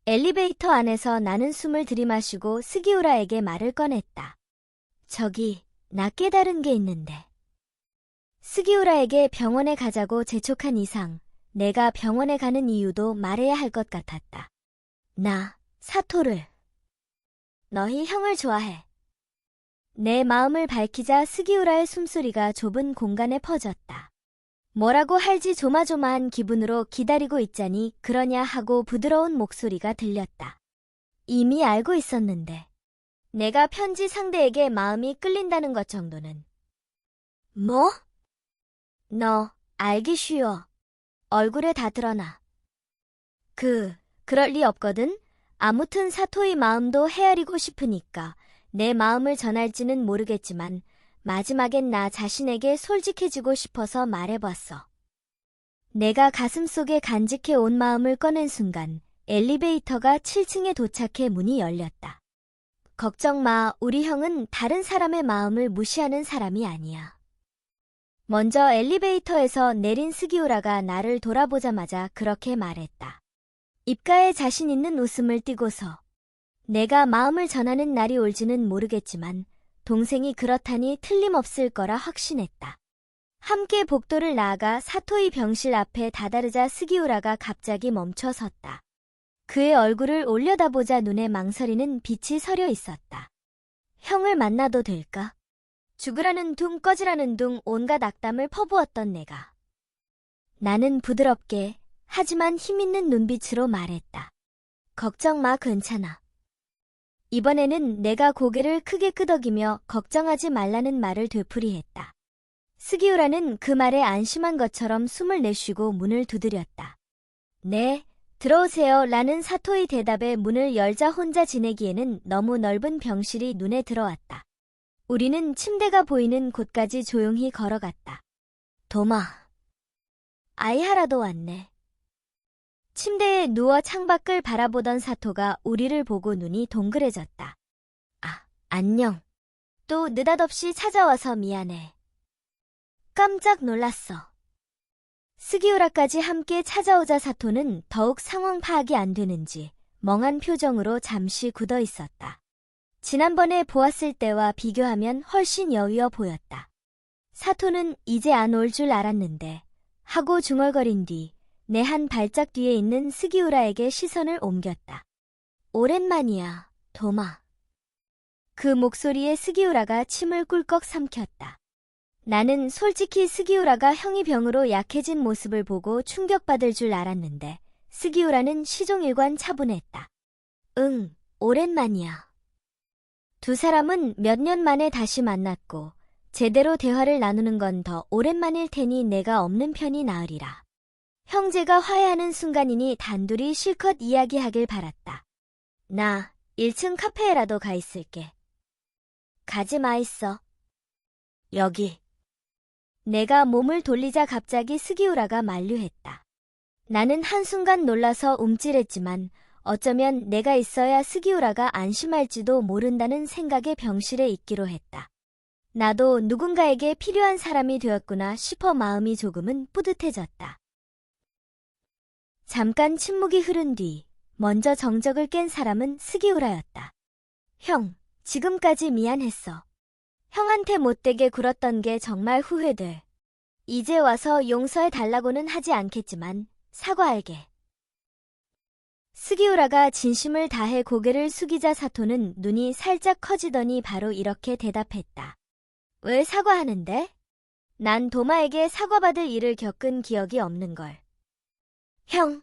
엘리베이터 안에서 나는 숨을 들이마시고 스기우라에게 말을 꺼냈다. 저기, 나 깨달은 게 있는데. 스기우라에게 병원에 가자고 재촉한 이상 내가 병원에 가는 이유도 말해야 할 것 같았다. 나, 사토를. 너희 형을 좋아해. 내 마음을 밝히자 스기우라의 숨소리가 좁은 공간에 퍼졌다. 뭐라고 할지 조마조마한 기분으로 기다리고 있자니 그러냐 하고 부드러운 목소리가 들렸다. 이미 알고 있었는데. 내가 편지 상대에게 마음이 끌린다는 것 정도는. 뭐? 너, 알기 쉬워. 얼굴에 다 드러나. 그럴 리 없거든? 아무튼 사토의 마음도 헤아리고 싶으니까 내 마음을 전할지는 모르겠지만 마지막엔 나 자신에게 솔직해지고 싶어서 말해봤어. 내가 가슴속에 간직해 온 마음을 꺼낸 순간 엘리베이터가 7층에 도착해 문이 열렸다. 걱정 마, 우리 형은 다른 사람의 마음을 무시하는 사람이 아니야. 먼저 엘리베이터에서 내린 스기우라가 나를 돌아보자마자 그렇게 말했다. 입가에 자신 있는 웃음을 띠고서. 내가 마음을 전하는 날이 올지는 모르겠지만 동생이 그렇다니 틀림없을 거라 확신했다. 함께 복도를 나아가 사토이 병실 앞에 다다르자 스기우라가 갑자기 멈춰섰다. 그의 얼굴을 올려다보자 눈에 망설이는 빛이 서려 있었다. 형을 만나도 될까? 죽으라는 둥 꺼지라는 둥 온갖 악담을 퍼부었던 내가. 나는 부드럽게 하지만 힘있는 눈빛으로 말했다. 걱정 마, 괜찮아. 이번에는 내가 고개를 크게 끄덕이며 걱정하지 말라는 말을 되풀이했다. 스기우라는 그 말에 안심한 것처럼 숨을 내쉬고 문을 두드렸다. 네, 들어오세요 라는 사토의 대답에 문을 열자 혼자 지내기에는 너무 넓은 병실이 눈에 들어왔다. 우리는 침대가 보이는 곳까지 조용히 걸어갔다. 도마. 아이하라도 왔네. 침대에 누워 창밖을 바라보던 사토가 우리를 보고 눈이 동그래졌다. 아, 안녕. 또 느닷없이 찾아와서 미안해. 깜짝 놀랐어. 스기우라까지 함께 찾아오자 사토는 더욱 상황 파악이 안 되는지 멍한 표정으로 잠시 굳어 있었다. 지난번에 보았을 때와 비교하면 훨씬 여위어 보였다. 사토는 이제 안 올 줄 알았는데 하고 중얼거린 뒤 내 한 발짝 뒤에 있는 스기우라에게 시선을 옮겼다. 오랜만이야, 도마. 그 목소리에 스기우라가 침을 꿀꺽 삼켰다. 나는 솔직히 스기우라가 형이 병으로 약해진 모습을 보고 충격받을 줄 알았는데 스기우라는 시종일관 차분했다. 응, 오랜만이야. 두 사람은 몇 년 만에 다시 만났고 제대로 대화를 나누는 건 더 오랜만일 테니 내가 없는 편이 나으리라. 형제가 화해하는 순간이니 단둘이 실컷 이야기하길 바랐다. 나 1층 카페에라도 가 있을게. 가지 마 있어. 여기. 내가 몸을 돌리자 갑자기 스기우라가 만류했다. 나는 한순간 놀라서 움찔했지만 어쩌면 내가 있어야 스기우라가 안심할지도 모른다는 생각에 병실에 있기로 했다. 나도 누군가에게 필요한 사람이 되었구나 싶어 마음이 조금은 뿌듯해졌다. 잠깐 침묵이 흐른 뒤 먼저 정적을 깬 사람은 스기우라였다. 형, 지금까지 미안했어. 형한테 못되게 굴었던 게 정말 후회돼. 이제 와서 용서해달라고는 하지 않겠지만 사과할게. 스기우라가 진심을 다해 고개를 숙이자 사토는 눈이 살짝 커지더니 바로 이렇게 대답했다. 왜 사과하는데? 난 도마에게 사과받을 일을 겪은 기억이 없는걸. 형,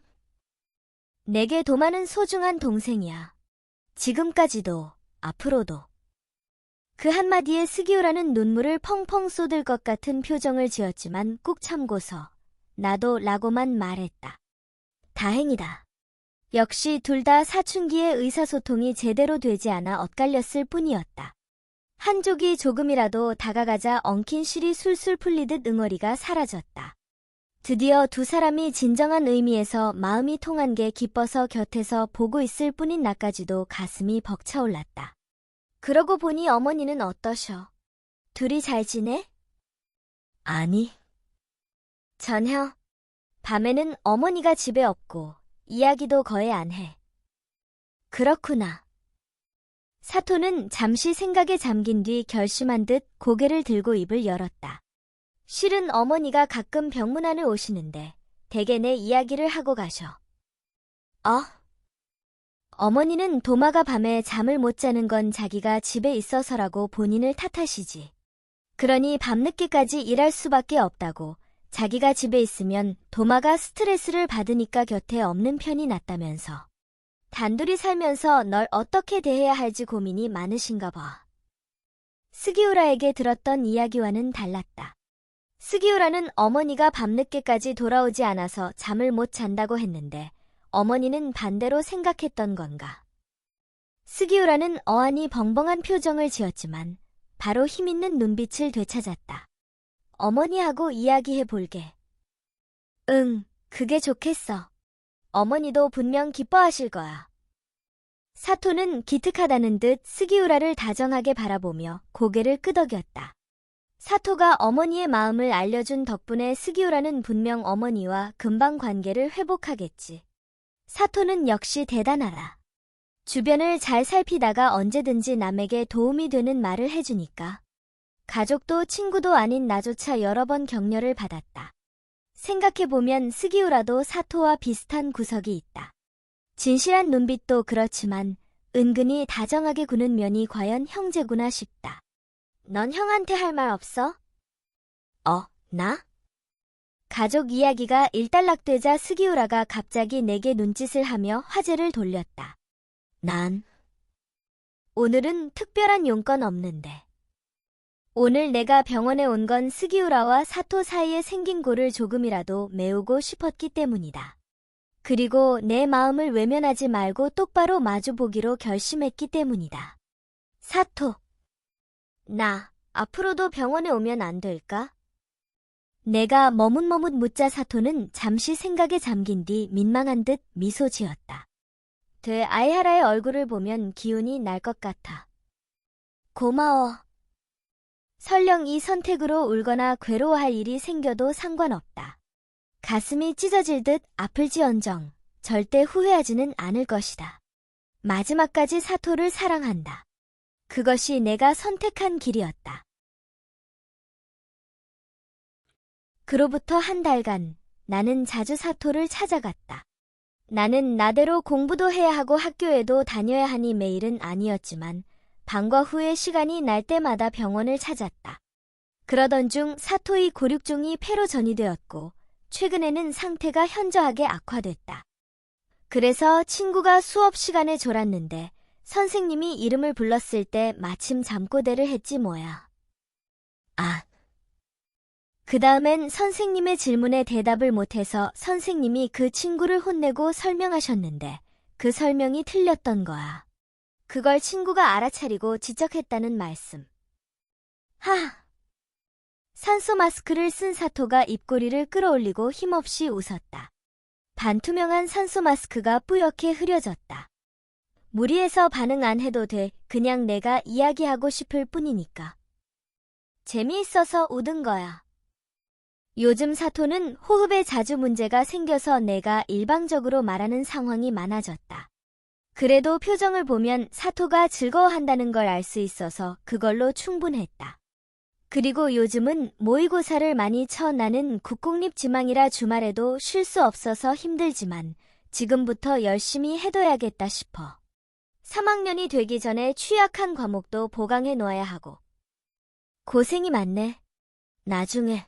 내게 도마는 소중한 동생이야. 지금까지도, 앞으로도. 그 한마디에 스기우라는 눈물을 펑펑 쏟을 것 같은 표정을 지었지만 꾹 참고서 나도 라고만 말했다. 다행이다. 역시 둘 다 사춘기의 의사소통이 제대로 되지 않아 엇갈렸을 뿐이었다. 한쪽이 조금이라도 다가가자 엉킨 실이 술술 풀리듯 응어리가 사라졌다. 드디어 두 사람이 진정한 의미에서 마음이 통한 게 기뻐서 곁에서 보고 있을 뿐인 나까지도 가슴이 벅차올랐다. 그러고 보니 어머니는 어떠셔? 둘이 잘 지내? 아니. 전혀. 밤에는 어머니가 집에 없고 이야기도 거의 안 해. 그렇구나. 사토는 잠시 생각에 잠긴 뒤 결심한 듯 고개를 들고 입을 열었다. 실은 어머니가 가끔 병문안을 오시는데 대개 내 이야기를 하고 가셔. 어머니는 도마가 밤에 잠을 못 자는 건 자기가 집에 있어서라고 본인을 탓하시지. 그러니 밤늦게까지 일할 수밖에 없다고 자기가 집에 있으면 도마가 스트레스를 받으니까 곁에 없는 편이 낫다면서. 단둘이 살면서 널 어떻게 대해야 할지 고민이 많으신가 봐. 스기우라에게 들었던 이야기와는 달랐다. 스기우라는 어머니가 밤늦게까지 돌아오지 않아서 잠을 못 잔다고 했는데 어머니는 반대로 생각했던 건가. 스기우라는 어안이 벙벙한 표정을 지었지만 바로 힘있는 눈빛을 되찾았다. 어머니하고 이야기해 볼게. 응, 그게 좋겠어. 어머니도 분명 기뻐하실 거야. 사토는 기특하다는 듯 스기우라를 다정하게 바라보며 고개를 끄덕였다. 사토가 어머니의 마음을 알려준 덕분에 스기우라는 분명 어머니와 금방 관계를 회복하겠지. 사토는 역시 대단하다. 주변을 잘 살피다가 언제든지 남에게 도움이 되는 말을 해주니까. 가족도 친구도 아닌 나조차 여러 번 격려를 받았다. 생각해보면 스기우라도 사토와 비슷한 구석이 있다. 진실한 눈빛도 그렇지만 은근히 다정하게 구는 면이 과연 형제구나 싶다. 넌 형한테 할 말 없어? 나? 가족 이야기가 일단락되자 스기우라가 갑자기 내게 눈짓을 하며 화제를 돌렸다. 난 오늘은 특별한 용건 없는데. 오늘 내가 병원에 온 건 스기우라와 사토 사이에 생긴 골을 조금이라도 메우고 싶었기 때문이다. 그리고 내 마음을 외면하지 말고 똑바로 마주보기로 결심했기 때문이다. 사토, 나 앞으로도 병원에 오면 안 될까? 내가 머뭇머뭇 묻자 사토는 잠시 생각에 잠긴 뒤 민망한 듯 미소 지었다. 아이하라의 얼굴을 보면 기운이 날 것 같아. 고마워. 설령 이 선택으로 울거나 괴로워할 일이 생겨도 상관없다. 가슴이 찢어질 듯 아플지언정 절대 후회하지는 않을 것이다. 마지막까지 사토를 사랑한다. 그것이 내가 선택한 길이었다. 그로부터 한 달간 나는 자주 사토를 찾아갔다. 나는 나대로 공부도 해야 하고 학교에도 다녀야 하니 매일은 아니었지만 방과 후에 시간이 날 때마다 병원을 찾았다. 그러던 중 사토의 골육종이 폐로 전이되었고 최근에는 상태가 현저하게 악화됐다. 그래서 친구가 수업 시간에 졸았는데 선생님이 이름을 불렀을 때 마침 잠꼬대를 했지 뭐야. 그 다음엔 선생님의 질문에 대답을 못해서 선생님이 그 친구를 혼내고 설명하셨는데 그 설명이 틀렸던 거야. 그걸 친구가 알아차리고 지적했다는 말씀. 산소 마스크를 쓴 사토가 입꼬리를 끌어올리고 힘없이 웃었다. 반투명한 산소 마스크가 뿌옇게 흐려졌다. 무리해서 반응 안 해도 돼. 그냥 내가 이야기하고 싶을 뿐이니까. 재미있어서 웃은 거야. 요즘 사토는 호흡에 자주 문제가 생겨서 내가 일방적으로 말하는 상황이 많아졌다. 그래도 표정을 보면 사토가 즐거워한다는 걸 알 수 있어서 그걸로 충분했다. 그리고 요즘은 모의고사를 많이 쳐. 나는 국공립지망이라 주말에도 쉴 수 없어서 힘들지만 지금부터 열심히 해둬야겠다 싶어. 3학년이 되기 전에 취약한 과목도 보강해 놓아야 하고. 고생이 많네. 나중에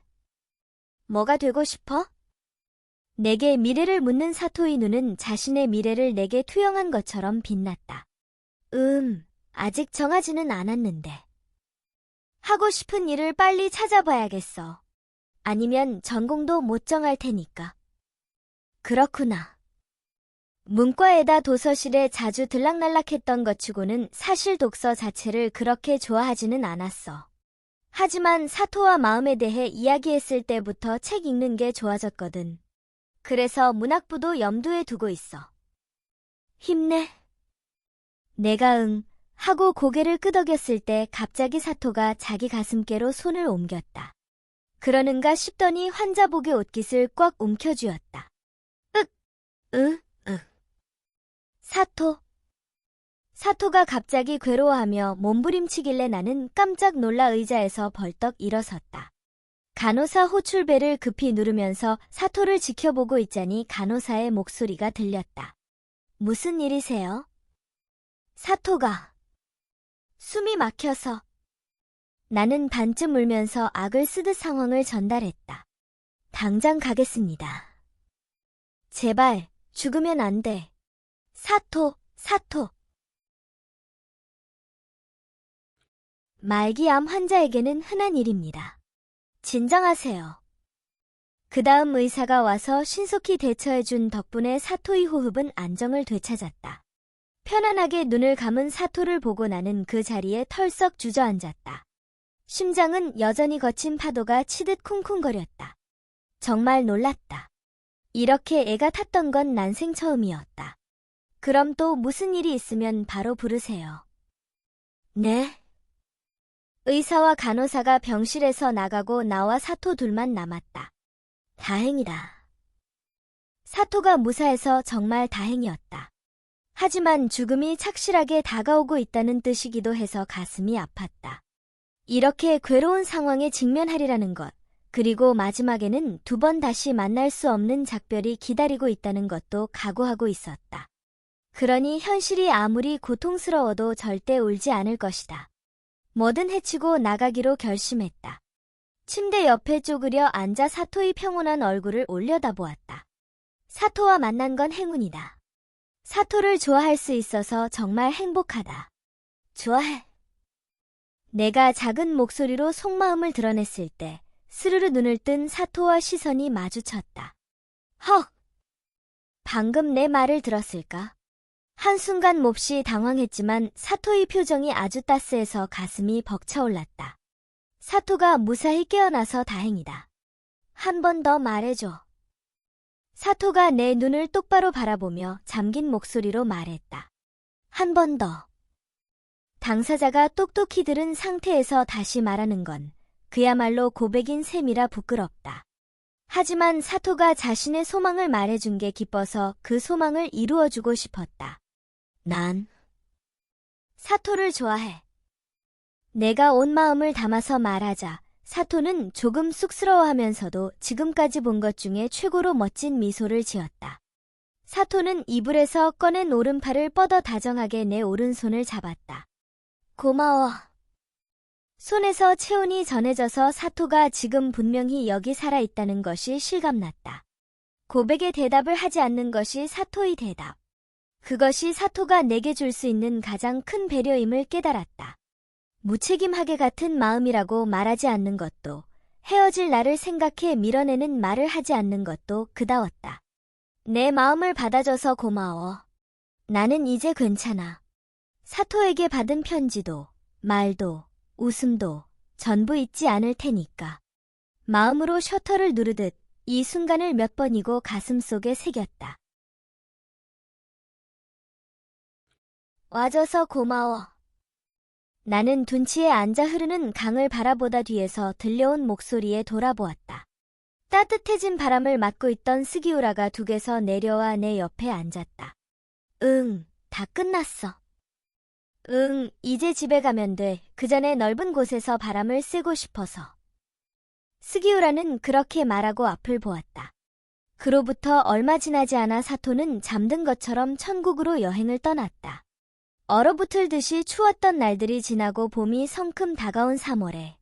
뭐가 되고 싶어? 내게 미래를 묻는 사토의 눈은 자신의 미래를 내게 투영한 것처럼 빛났다. 아직 정하지는 않았는데. 하고 싶은 일을 빨리 찾아봐야겠어. 아니면 전공도 못 정할 테니까. 그렇구나. 문과에다 도서실에 자주 들락날락했던 것 치고는 사실 독서 자체를 그렇게 좋아하지는 않았어. 하지만 사토와 마음에 대해 이야기했을 때부터 책 읽는 게 좋아졌거든. 그래서 문학부도 염두에 두고 있어. 힘내. 내가 하고 고개를 끄덕였을 때 갑자기 사토가 자기 가슴께로 손을 옮겼다. 그러는가 싶더니 환자복의 옷깃을 꽉 움켜쥐었다. 사토가 갑자기 괴로워하며 몸부림치길래 나는 깜짝 놀라 의자에서 벌떡 일어섰다. 간호사 호출벨을 급히 누르면서 사토를 지켜보고 있자니 간호사의 목소리가 들렸다. 무슨 일이세요? 사토가 숨이 막혀서. 나는 반쯤 울면서 악을 쓰듯 상황을 전달했다. 당장 가겠습니다. 제발 죽으면 안 돼. 사토. 말기암 환자에게는 흔한 일입니다. 진정하세요. 그 다음 의사가 와서 신속히 대처해준 덕분에 사토의 호흡은 안정을 되찾았다. 편안하게 눈을 감은 사토를 보고 나는 그 자리에 털썩 주저앉았다. 심장은 여전히 거친 파도가 치듯 쿵쿵거렸다. 정말 놀랐다. 이렇게 애가 탔던 건 난생 처음이었다. 그럼 또 무슨 일이 있으면 바로 부르세요. 네. 의사와 간호사가 병실에서 나가고 나와 사토 둘만 남았다. 다행이다. 사토가 무사해서 정말 다행이었다. 하지만 죽음이 착실하게 다가오고 있다는 뜻이기도 해서 가슴이 아팠다. 이렇게 괴로운 상황에 직면하리라는 것, 그리고 마지막에는 2번 다시 만날 수 없는 작별이 기다리고 있다는 것도 각오하고 있었다. 그러니 현실이 아무리 고통스러워도 절대 울지 않을 것이다. 뭐든 해치고 나가기로 결심했다. 침대 옆에 쪼그려 앉아 사토의 평온한 얼굴을 올려다보았다. 사토와 만난 건 행운이다. 사토를 좋아할 수 있어서 정말 행복하다. 좋아해. 내가 작은 목소리로 속마음을 드러냈을 때 스르르 눈을 뜬 사토와 시선이 마주쳤다. 헉! 방금 내 말을 들었을까? 한순간 몹시 당황했지만 사토의 표정이 아주 따스해서 가슴이 벅차올랐다. 사토가 무사히 깨어나서 다행이다. 한 번 더 말해줘. 사토가 내 눈을 똑바로 바라보며 잠긴 목소리로 말했다. 한 번 더. 당사자가 똑똑히 들은 상태에서 다시 말하는 건 그야말로 고백인 셈이라 부끄럽다. 하지만 사토가 자신의 소망을 말해준 게 기뻐서 그 소망을 이루어주고 싶었다. 난 사토를 좋아해. 내가 온 마음을 담아서 말하자 사토는 조금 쑥스러워하면서도 지금까지 본 것 중에 최고로 멋진 미소를 지었다. 사토는 이불에서 꺼낸 오른팔을 뻗어 다정하게 내 오른손을 잡았다. 고마워. 손에서 체온이 전해져서 사토가 지금 분명히 여기 살아있다는 것이 실감났다. 고백에 대답을 하지 않는 것이 사토의 대답. 그것이 사토가 내게 줄 수 있는 가장 큰 배려임을 깨달았다. 무책임하게 같은 마음이라고 말하지 않는 것도, 헤어질 나를 생각해 밀어내는 말을 하지 않는 것도 그다웠다. 내 마음을 받아줘서 고마워. 나는 이제 괜찮아. 사토에게 받은 편지도, 말도, 웃음도 전부 잊지 않을 테니까. 마음으로 셔터를 누르듯 이 순간을 몇 번이고 가슴속에 새겼다. 와줘서 고마워. 나는 둔치에 앉아 흐르는 강을 바라보다 뒤에서 들려온 목소리에 돌아보았다. 따뜻해진 바람을 맞고 있던 스기우라가 둑에서 내려와 내 옆에 앉았다. 응, 다 끝났어. 응, 이제 집에 가면 돼. 그 전에 넓은 곳에서 바람을 쐬고 싶어서. 스기우라는 그렇게 말하고 앞을 보았다. 그로부터 얼마 지나지 않아 사토는 잠든 것처럼 천국으로 여행을 떠났다. 얼어붙을 듯이 추웠던 날들이 지나고 봄이 성큼 다가온 3월에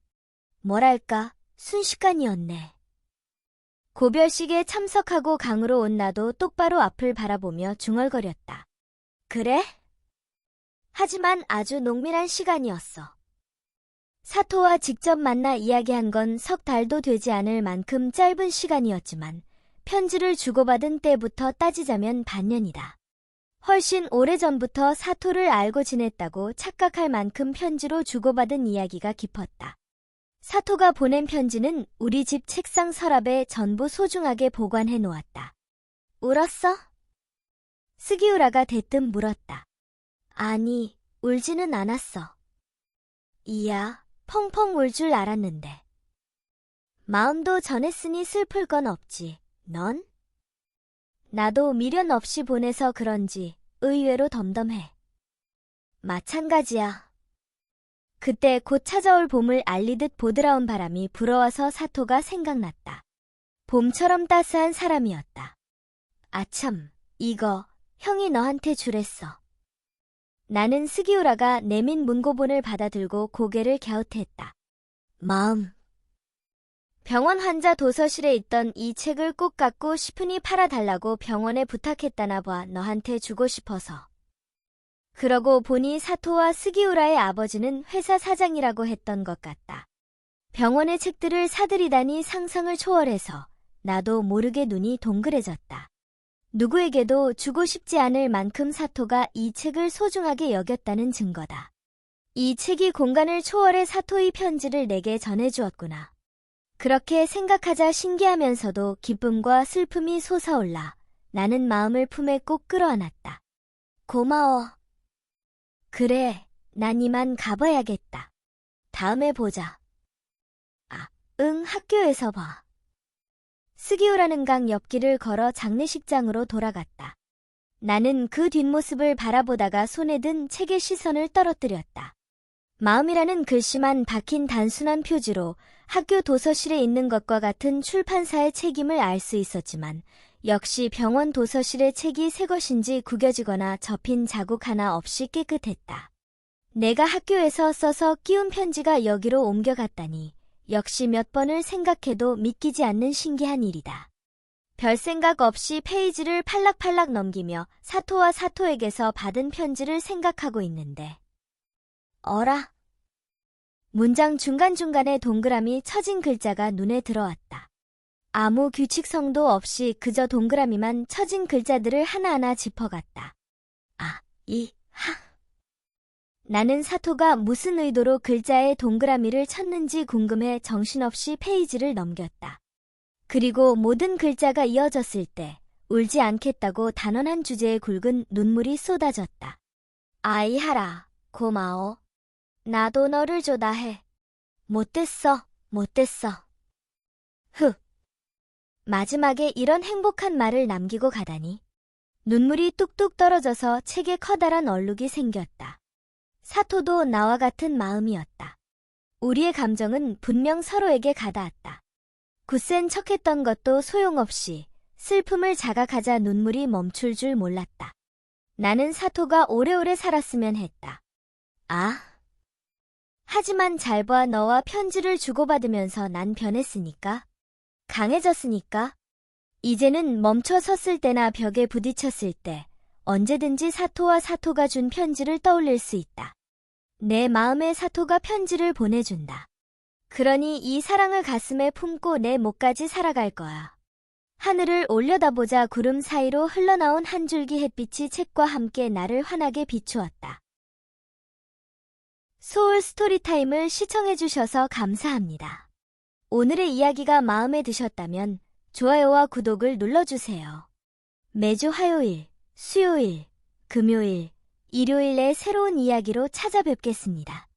뭐랄까 순식간이었네. 고별식에 참석하고 강으로 온 나도 똑바로 앞을 바라보며 중얼거렸다. 그래? 하지만 아주 농밀한 시간이었어. 사토와 직접 만나 이야기한 건 석 달도 되지 않을 만큼 짧은 시간이었지만 편지를 주고받은 때부터 따지자면 반년이다. 훨씬 오래전부터 사토를 알고 지냈다고 착각할 만큼 편지로 주고받은 이야기가 깊었다. 사토가 보낸 편지는 우리 집 책상 서랍에 전부 소중하게 보관해 놓았다. 울었어? 스기우라가 대뜸 물었다. 아니, 울지는 않았어. 이야, 펑펑 울 줄 알았는데. 마음도 전했으니 슬플 건 없지. 넌? 나도 미련 없이 보내서 그런지 의외로 덤덤해. 마찬가지야. 그때 곧 찾아올 봄을 알리듯 보드라운 바람이 불어와서 사토가 생각났다. 봄처럼 따스한 사람이었다. 아참, 이거 형이 너한테 주랬어. 나는 스기우라가 내민 문고본을 받아들고 고개를 갸웃했다. 마음. 병원 환자 도서실에 있던 이 책을 꼭 갖고 싶으니 팔아달라고 병원에 부탁했다나 봐. 너한테 주고 싶어서. 그러고 보니 사토와 스기우라의 아버지는 회사 사장이라고 했던 것 같다. 병원의 책들을 사들이다니 상상을 초월해서 나도 모르게 눈이 동그래졌다. 누구에게도 주고 싶지 않을 만큼 사토가 이 책을 소중하게 여겼다는 증거다. 이 책이 공간을 초월해 사토의 편지를 내게 전해주었구나. 그렇게 생각하자 신기하면서도 기쁨과 슬픔이 솟아올라 나는 마음을 품에 꼭 끌어안았다. 고마워. 그래, 난 이만 가봐야겠다. 다음에 보자. 아, 응, 학교에서 봐. 스기우라는 강 옆길을 걸어 장례식장으로 돌아갔다. 나는 그 뒷모습을 바라보다가 손에 든 책의 시선을 떨어뜨렸다. 마음이라는 글씨만 박힌 단순한 표지로 학교 도서실에 있는 것과 같은 출판사의 책임을 알 수 있었지만 역시 병원 도서실의 책이 새 것인지 구겨지거나 접힌 자국 하나 없이 깨끗했다. 내가 학교에서 써서 끼운 편지가 여기로 옮겨갔다니 역시 몇 번을 생각해도 믿기지 않는 신기한 일이다. 별 생각 없이 페이지를 팔락팔락 넘기며 사토와 사토에게서 받은 편지를 생각하고 있는데 어라? 문장 중간중간에 동그라미 쳐진 글자가 눈에 들어왔다. 아무 규칙성도 없이 그저 동그라미만 쳐진 글자들을 하나하나 짚어갔다. 아, 이, 하. 나는 사토가 무슨 의도로 글자에 동그라미를 쳤는지 궁금해 정신없이 페이지를 넘겼다. 그리고 모든 글자가 이어졌을 때 울지 않겠다고 단언한 주제에 굵은 눈물이 쏟아졌다. 아이하라, 고마워. 나도 너를 좋아해. 못됐어, 못됐어. 마지막에 이런 행복한 말을 남기고 가다니. 눈물이 뚝뚝 떨어져서 책에 커다란 얼룩이 생겼다. 사토도 나와 같은 마음이었다. 우리의 감정은 분명 서로에게 가닿았다. 굳센 척했던 것도 소용없이 슬픔을 자각하자 눈물이 멈출 줄 몰랐다. 나는 사토가 오래오래 살았으면 했다. 하지만 잘 봐, 너와 편지를 주고받으면서 난 변했으니까. 강해졌으니까. 이제는 멈춰 섰을 때나 벽에 부딪혔을 때 언제든지 사토가 준 편지를 떠올릴 수 있다. 내 마음에 사토가 편지를 보내준다. 그러니 이 사랑을 가슴에 품고 내 목까지 살아갈 거야. 하늘을 올려다보자 구름 사이로 흘러나온 한 줄기 햇빛이 책과 함께 나를 환하게 비추었다. 소울 스토리타임을 시청해주셔서 감사합니다. 오늘의 이야기가 마음에 드셨다면 좋아요와 구독을 눌러주세요. 매주 화요일, 수요일, 금요일, 일요일에 새로운 이야기로 찾아뵙겠습니다.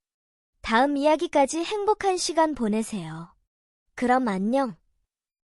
다음 이야기까지 행복한 시간 보내세요. 그럼 안녕.